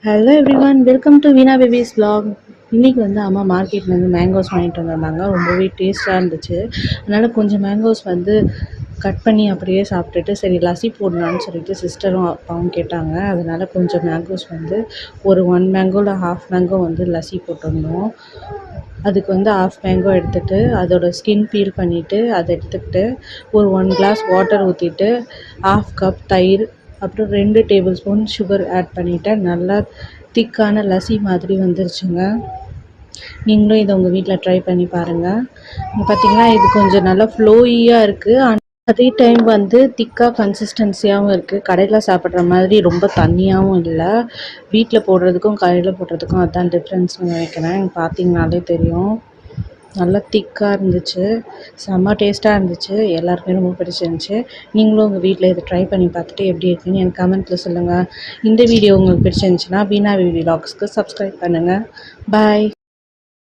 Hello everyone, welcome to Veena babies vlog. இன்றைக்கி வந்து அம்மா மார்க்கெட்லேருந்து மேங்கோஸ் வாங்கிட்டு வந்திருந்தாங்க. ரொம்பவே டேஸ்ட்டாக இருந்துச்சு. அதனால் கொஞ்சம் மேங்கோஸ் வந்து கட் பண்ணி அப்படியே சாப்பிட்டுட்டு சரி லஸ்ஸி போடலான்னு சொல்லிட்டு சிஸ்டரும் அப்பாவும் கேட்டாங்க. அதனால் கொஞ்சம் மேங்கோஸ் வந்து ஒரு 1 மேங்கோவில் ஹாஃப் மேங்கோ வந்து லஸ்ஸி போட்டிருந்தோம். அதுக்கு வந்து ஹாஃப் மேங்கோ எடுத்துகிட்டு அதோட ஸ்கின் பீல் பண்ணிவிட்டு அதை எடுத்துக்கிட்டு ஒரு 1 கிளாஸ் வாட்டர் ஊற்றிட்டு ஹாஃப் கப் தயிர் அப்புறம் 2 டேபிள் ஸ்பூன் சுகர் ஆட் பண்ணிவிட்டேன். நல்லா திக்கான லஸ்ஸி மாதிரி வந்துருச்சுங்க. நீங்களும் இதை உங்கள் வீட்டில் ட்ரை பண்ணி பாருங்கள். பார்த்திங்கன்னா இது கொஞ்சம் நல்லா ஃப்ளோயியாக இருக்குது. அதே டைம் வந்து திக்காக கன்சிஸ்டன்சியாகவும் இருக்குது. கடையில் சாப்பிட்ற மாதிரி ரொம்ப தண்ணியாகவும் இல்லை. வீட்டில் போடுறதுக்கும் கடையில் போடுறதுக்கும் அதுதான் டிஃப்ரென்ஸ்னு நினைக்கிறேன். பார்த்தீங்கனாலே தெரியும். நல்லா திக்காக இருந்துச்சு, செம்ம டேஸ்ட்டாக இருந்துச்சு. எல்லாருக்குமே ரொம்ப பிடிச்சிருந்துச்சு. நீங்களும் உங்கள் வீட்டில் இதை ட்ரை பண்ணி பார்த்துட்டு எப்படி இருக்குன்னு எனக்கு கமெண்ட்டில் சொல்லுங்கள். இந்த வீடியோ உங்களுக்கு பிடிச்சிருந்துச்சுன்னா வீணா பேபி vlogsக்கு சப்ஸ்கிரைப் பண்ணுங்கள். பாய்.